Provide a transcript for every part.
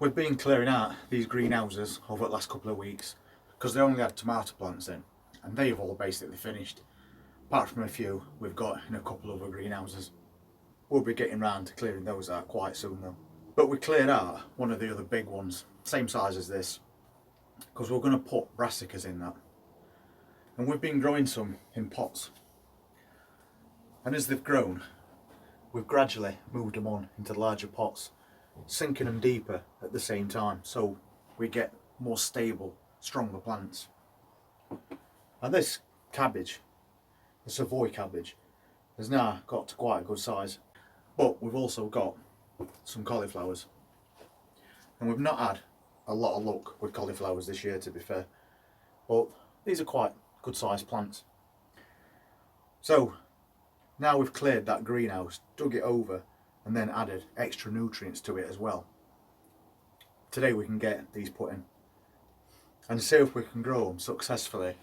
We've been clearing out these greenhouses over the last couple of weeks because they only had tomato plants in, and they've all basically finished. Apart from a few we've got in a couple of other greenhouses. We'll be getting round to clearing those out quite soon though. But we cleared out one of the other big ones, same size as this, because we're going to put brassicas in that. And we've been growing some in pots. And as they've grown, we've gradually moved them on into larger pots, sinking them deeper at the same time, so we get more stable, stronger plants. And this cabbage, the Savoy cabbage, has now got to quite a good size. But we've also got some cauliflowers. And we've not had a lot of luck with cauliflowers this year, to be fair. But these are quite good sized plants. So now we've cleared that greenhouse, dug it over, and then added extra nutrients to it as well. Today we can get these put in and see if we can grow them successfully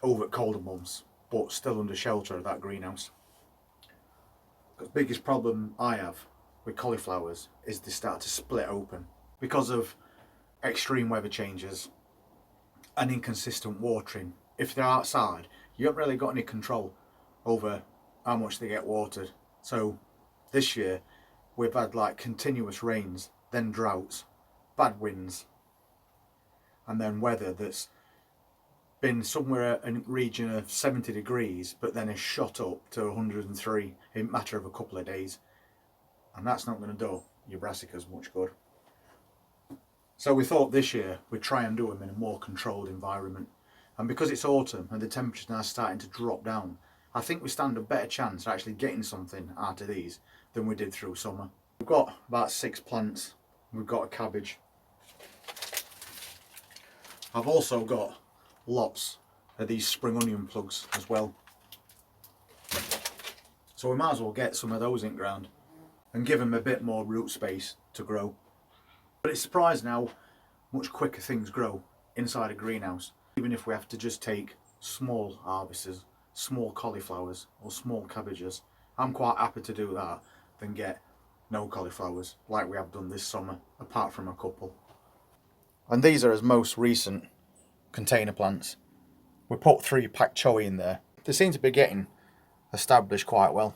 over at colder months, but still under shelter of that greenhouse. The biggest problem I have with cauliflowers is they start to split open because of extreme weather changes and inconsistent watering. If they're outside, you haven't really got any control over how much they get watered. So this year we've had like continuous rains, then droughts, bad winds, and then weather that's been somewhere in a region of 70 degrees but then has shot up to 103 in a matter of a couple of days, and that's not going to do your brassicas much good. So we thought this year we'd try and do them in a more controlled environment, and because it's autumn and the temperature's now starting to drop down, I think we stand a better chance of actually getting something out of these than we did through summer. We've got about 6 plants, we've got a cabbage. I've also got lots of these spring onion plugs as well. So we might as well get some of those in ground and give them a bit more root space to grow. But it's surprising how much quicker things grow inside a greenhouse, even if we have to just take small harvests, small cauliflowers or small cabbages. I'm quite happy to do that than get no cauliflowers like we have done this summer, apart from a couple. And these are his most recent container plants. We put 3 pak choi in there. They seem to be getting established quite well.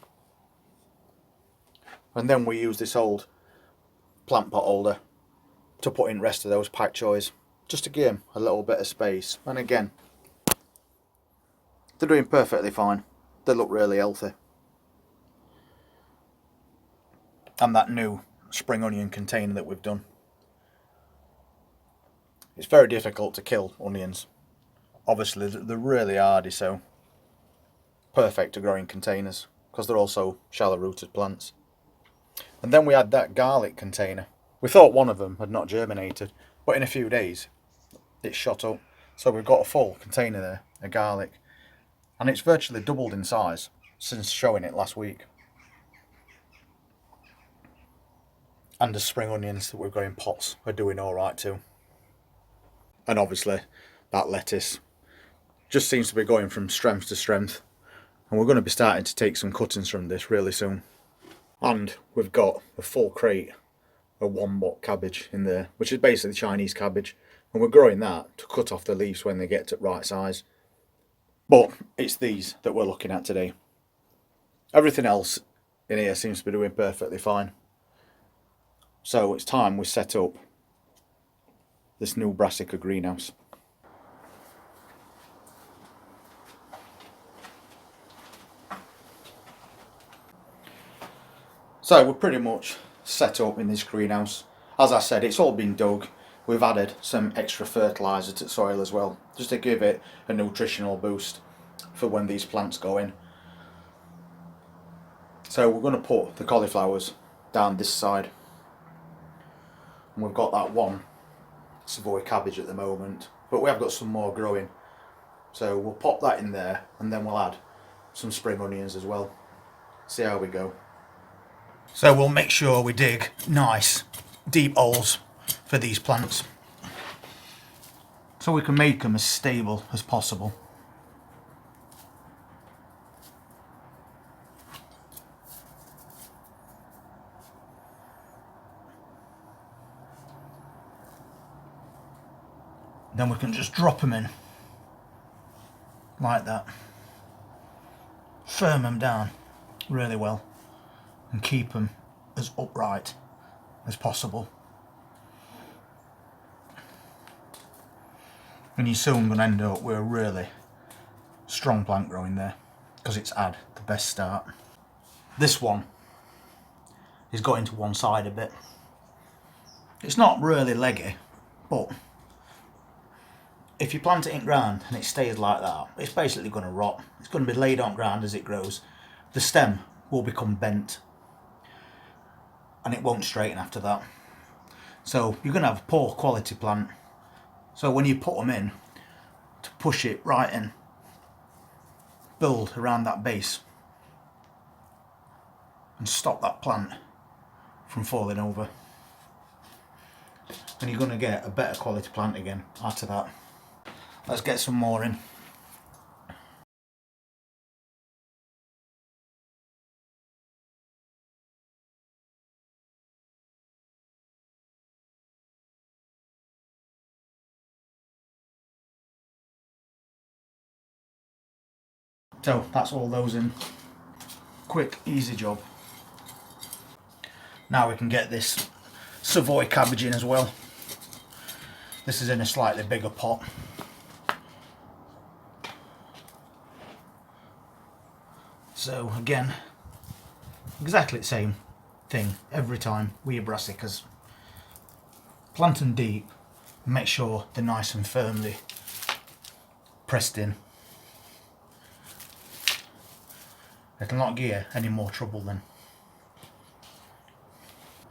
And then we use this old plant pot holder to put in the rest of those pak chois, just to give them a little bit of space. And again, they're doing perfectly fine. They look really healthy. And that new spring onion container that we've done. It's very difficult to kill onions. Obviously they're really hardy, so perfect to grow in containers because they're also shallow rooted plants. And then we had that garlic container. We thought one of them had not germinated, but in a few days it shot up. So we've got a full container there of garlic, and it's virtually doubled in size since showing it last week. And the spring onions that we've got in pots are doing alright too. And obviously that lettuce just seems to be going from strength to strength, and we're going to be starting to take some cuttings from this really soon. And we've got a full crate of wombat cabbage in there, which is basically Chinese cabbage, and we're growing that to cut off the leaves when they get to the right size. But it's these that we're looking at today. Everything else in here seems to be doing perfectly fine. So it's time we set up this new Brassica greenhouse. So we're pretty much set up in this greenhouse. As I said, it's all been dug. We've added some extra fertiliser to the soil as well, just to give it a nutritional boost for when these plants go in. So we're going to put the cauliflowers down this side. And we've got that one Savoy cabbage at the moment, but we have got some more growing. So we'll pop that in there, and then we'll add some spring onions as well. See how we go. So we'll make sure we dig nice deep holes for these plants, so we can make them as stable as possible. Then we can just drop them in like that, firm them down really well and keep them as upright as possible. And you're soon going to end up with a really strong plant growing there, because it's had the best start. This one is got into one side a bit. It's not really leggy, but if you plant it in ground and it stays like that, it's basically going to rot. It's going to be laid on ground as it grows. The stem will become bent and it won't straighten after that. So you're going to have a poor quality plant. So when you put them in, to push it right in, build around that base and stop that plant from falling over. And you're going to get a better quality plant again after that. Let's get some more in. So that's all those in. Quick, easy job. Now we can get this Savoy cabbage in as well. This is in a slightly bigger pot. So again, exactly the same thing every time with your brassicas. Plant them deep and make sure they're nice and firmly pressed in. It'll not give you any more trouble then.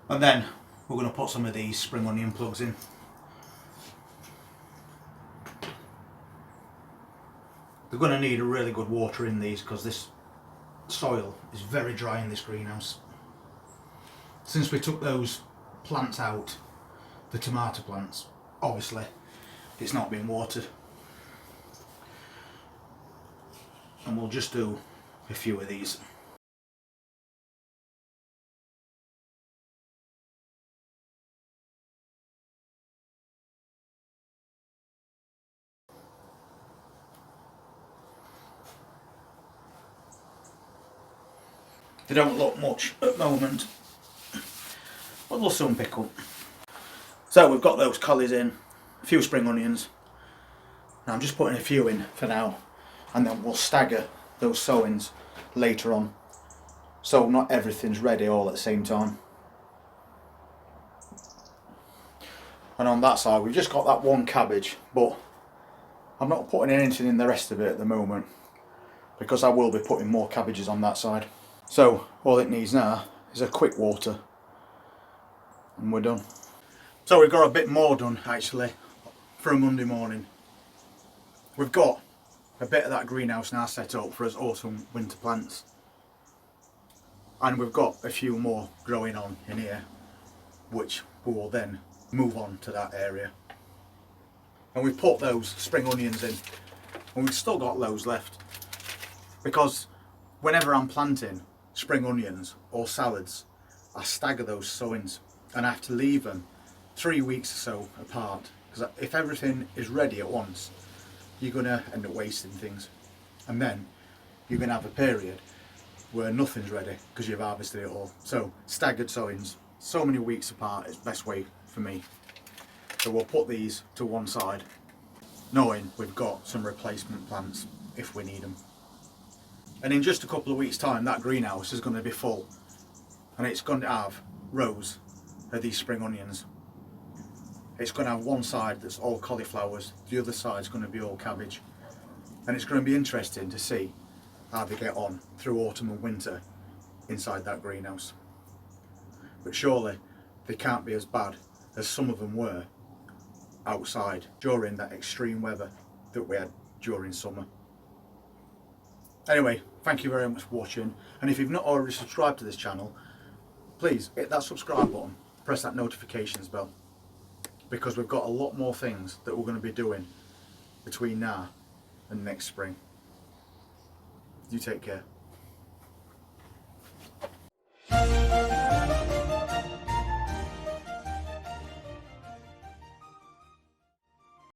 And then we're going to put some of these spring onion plugs in. They're going to need a really good water in these because this soil is very dry in this greenhouse. Since we took those plants out, the tomato plants, obviously it's not been watered. And we'll just do a few of these. They don't look much at the moment, but they'll soon pick up. So we've got those collies in, a few spring onions. Now I'm just putting a few in for now, and then we'll stagger those sowings later on, so not everything's ready all at the same time. And on that side we've just got that one cabbage, but I'm not putting anything in the rest of it at the moment because I will be putting more cabbages on that side. So all it needs now is a quick water and we're done. So we've got a bit more done actually for a Monday morning. We've got a bit of that greenhouse now set up for us autumn winter plants, and we've got a few more growing on in here which we will then move on to that area. And we've put those spring onions in and we've still got loads left, because whenever I'm planting spring onions or salads I stagger those sowings and I have to leave them 3 weeks or so apart, because if everything is ready at once you're going to end up wasting things, and then you're going to have a period where nothing's ready because you've harvested it all. So staggered sowings, so many weeks apart, is the best way for me. So we'll put these to one side, knowing we've got some replacement plants if we need them. And in just a couple of weeks time that greenhouse is going to be full, and it's going to have rows of these spring onions. It's going to have one side that's all cauliflowers, the other side's going to be all cabbage, and it's going to be interesting to see how they get on through autumn and winter inside that greenhouse. But surely they can't be as bad as some of them were outside during that extreme weather that we had during summer. Anyway, thank you very much for watching, and if you've not already subscribed to this channel, please hit that subscribe button, press that notifications bell, because we've got a lot more things that we're going to be doing between now and next spring. You take care.